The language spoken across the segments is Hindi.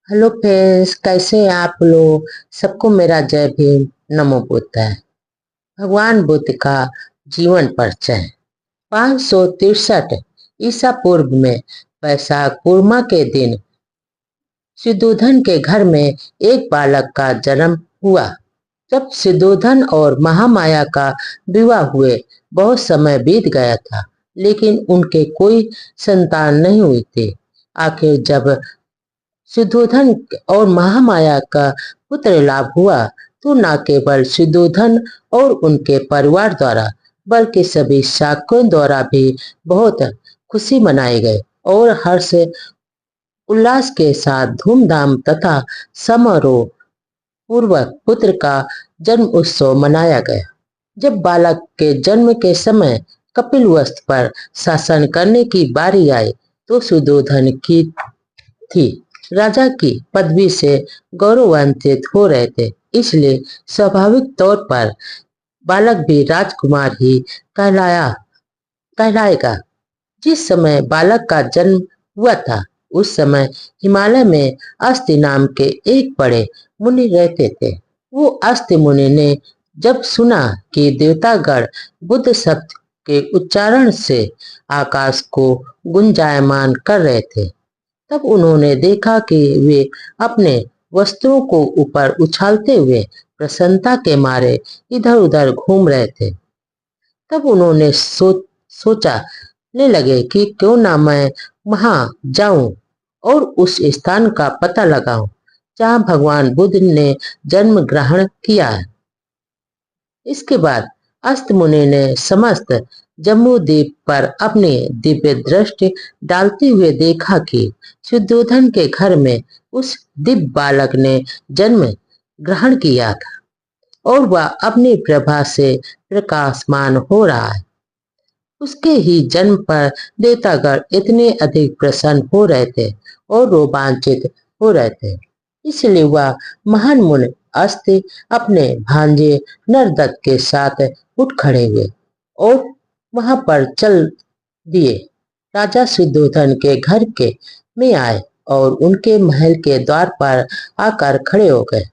हेलो फ्रेंड्स, कैसे हैं आप लोग। सबको मेरा जय भीम, नमो बुद्ध है। भगवान बुद्ध का जीवन परिचय। 563 ईसा पूर्व में वैशाख पूर्णिमा के दिन सिद्धोधन के घर में एक बालक का जन्म हुआ। जब सिद्धोधन और महामाया का विवाह हुए बहुत समय बीत गया था, लेकिन उनके कोई संतान नहीं हुई थी। आखिर जब सिद्धोधन और महामाया का पुत्र लाभ हुआ तो न केवल सिद्धोधन और उनके परिवार द्वारा बल्कि सभी शाक्यों द्वारा भी बहुत खुशी मनाई गई और हर्ष उल्लास के साथ धूमधाम तथा समारोह पूर्वक पुत्र का जन्म उत्सव मनाया गया। जब बालक के जन्म के समय कपिलवस्तु पर शासन करने की बारी आई तो सुद्धोधन की थी राजा की पदवी से गौरवान्वित हो रहे थे, इसलिए स्वाभाविक तौर पर बालक भी राजकुमार ही कहलाया कहलाएगा। जिस समय बालक का जन्म हुआ था उस समय हिमालय में अस्ति नाम के एक बड़े मुनि रहते थे। वो अस्ति मुनि ने जब सुना कि देवतागण बुद्ध शब्द के उच्चारण से आकाश को गुंजायमान कर रहे थे, तब उन्होंने देखा कि वे अपने वस्त्रों को ऊपर उछालते हुए प्रसन्नता के मारे इधर उधर घूम रहे थे। तब उन्होंने सोचने लगे कि क्यों ना मैं वहां जाऊं और उस स्थान का पता लगाऊं जहां भगवान बुद्ध ने जन्म ग्रहण किया है। इसके बाद अस्त मुनि ने समस्त जम्मू द्वीप पर अपनी दिव्य दृष्टि डालते हुए देखा कि शुद्धोधन के घर में उस दिव्य बालक ने जन्म ग्रहण किया था और वह अपनी प्रभा से प्रकाशमान हो रहा है। उसके ही जन्म पर देवतागण इतने अधिक प्रसन्न हो रहे थे और रोमांचित हो रहे थे, इसलिए वह महान मुनि अस्ति अपने भांजे नरदत्त के साथ उठ खड़े हुए और वहां पर चल दिए। राजा सिद्धोधन के घर के में आए और उनके महल के द्वार पर आकर खड़े हो गए।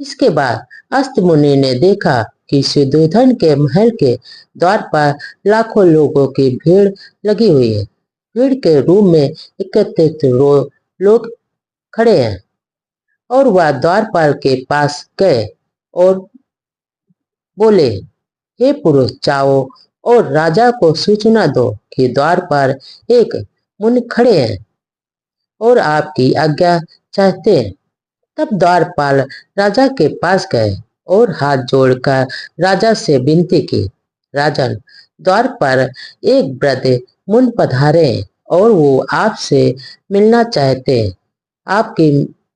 इसके बाद अस्त मुनि ने देखा कि सिद्धोधन के महल के द्वार पर लाखों लोगों की भीड़ लगी हुई है। भीड़ के रूप में एकत्रित लोग खड़े हैं और वह द्वारपाल के पास गए और बोले, हे पुरुष, जाओ और राजा को सूचना दो कि द्वार पर एक मुनि खड़े हैं और आपकी आज्ञा चाहते हैं। तब द्वारपाल राजा के पास गए और हाथ जोड़कर राजा से विनती की, राजन, द्वार पर एक वृद्ध मुनि पधारे हैं और वो आपसे मिलना चाहते हैं, आपकी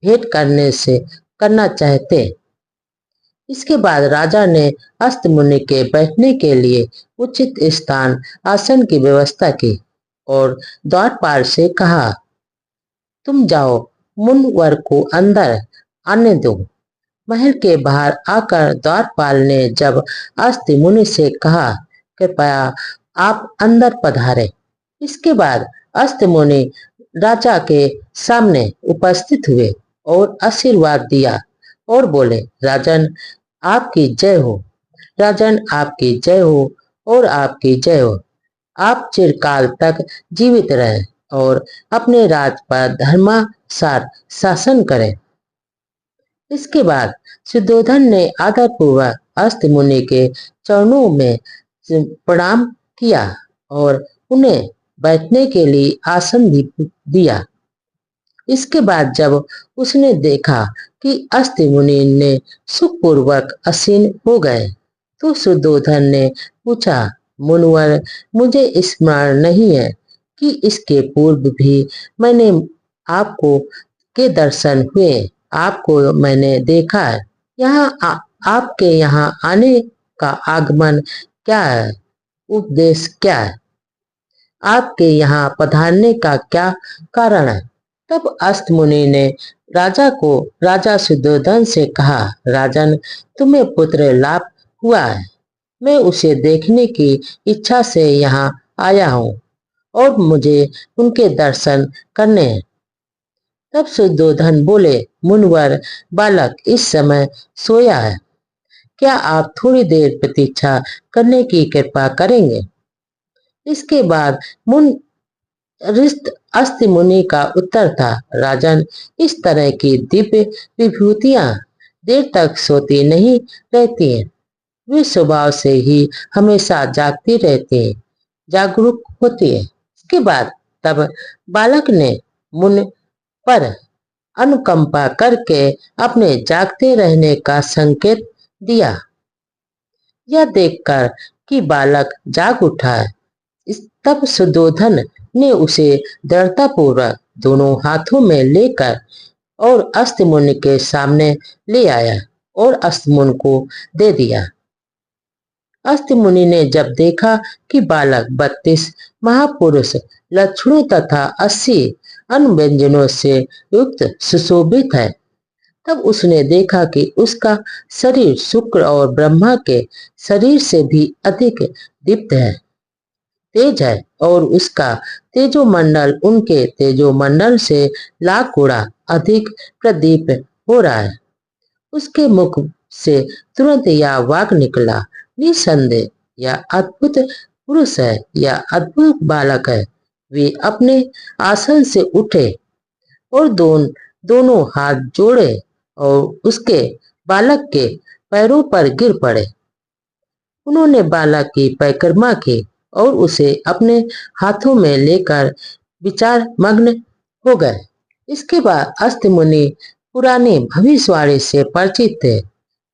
भेंट करना चाहते हैं। इसके बाद राजा ने अस्त मुनि के बैठने के लिए उचित स्थान आसन की व्यवस्था की और द्वारपाल से कहा, तुम जाओ, मुनिवर को अंदर आने दो। महल के बाहर आकर द्वारपाल ने जब अस्ति मुनि से कहा, कृपया आप अंदर पधारे। इसके बाद अस्ति मुनि राजा के सामने उपस्थित हुए और आशीर्वाद दिया और बोले, राजन, आपकी जय हो। राजन, आपकी जय हो और आपकी जय हो। आप चिरकाल तक जीवित रहें और अपने राज पर धर्मानुसार शासन करें। इसके बाद सिद्धोधन ने आदरपूर्वक अस्त मुनि के चरणों में प्रणाम किया और उन्हें बैठने के लिए आसन दिया। इसके बाद जब उसने देखा कि अस्त मुनि ने सुखपूर्वक आसीन हो गए तो सुद्धोधन ने पूछा, मुनिवर, मुझे स्मरण नहीं है कि इसके पूर्व भी मैंने आपको के दर्शन हुए, आपको मैंने देखा है। आपके यहाँ आने का आगमन क्या है, उपदेश क्या है, आपके यहाँ पधारने का क्या कारण है। तब अस्त मुनि ने राजा सुद्धोधन से कहा, राजन, तुम्हें पुत्र लाभ हुआ है। मैं उसे देखने की इच्छा से यहाँ आया हूँ और मुझे उनके दर्शन करने हैं। तब शुद्धोधन बोले, मुनिवर, बालक इस समय सोया है, क्या आप थोड़ी देर प्रतीक्षा करने की कृपा करेंगे। इसके बाद मुन ऋस्त अस्ति मुनि का उत्तर था, राजन, इस तरह की दिव्य विभूतियां देर तक सोती नहीं रहती हैं, वे स्वभाव से ही हमेशा जागती रहती हैं, जागरूक होती है। इसके बाद तब बालक ने मुन पर अनुकंपा करके अपने जागते रहने का संकेत दिया। यह देखकर कि बालक जाग उठा है, तब सुद्धोधन ने उसे दृढ़तापूर्वक दोनों हाथों में लेकर और अस्तमुनि के सामने ले आया और अस्तमुनि को दे दिया। अस्तमुनि ने जब देखा कि बालक 32 महापुरुष लक्षणों तथा 80 अनुव्यंजनों से युक्त सुशोभित है, तब उसने देखा कि उसका शरीर शुक्र और ब्रह्मा के शरीर से भी अधिक दीप्त है, तेज है, और उसका तेजोमंडल उनके तेजोमंडल से लाख गुणा अधिक प्रदीप हो रहा है। उसके मुख से तुरंत यह वाक निकला, निसंदेह यह अद्भुत पुरुष है, यह अद्भुत बालक है। वे अपने आसन से उठे और दोनों हाथ जोड़े और उसके बालक के पैरों पर गिर पड़े। उन्होंने बालक की परिक्रमा की और उसे अपने हाथों में लेकर विचार मग्न हो गए। इसके बाद अस्त मुनि पुरानी भविष्यवाणी से परिचित थे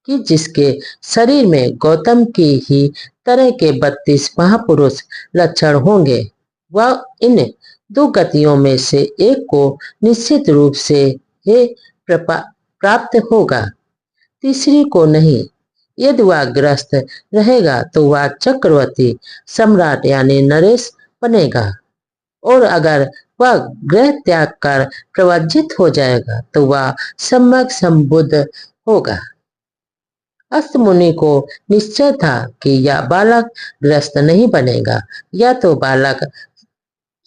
कि जिसके शरीर में गौतम की ही तरह के 32 महापुरुष लक्षण होंगे, वह इन दो गतियों में से एक को निश्चित रूप से ही प्राप्त होगा, तीसरी को नहीं। यदि वह ग्रस्त रहेगा तो वह चक्रवर्ती सम्राट यानी नरेश बनेगा, और अगर वह ग्रह त्याग कर प्रवज्जित हो जाएगा तो वह सम्यक संबुद्ध होगा। अस्त मुनि को निश्चय था कि यह बालक ग्रस्त नहीं बनेगा, या तो बालक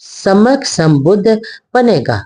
सम्यक संबुद्ध बनेगा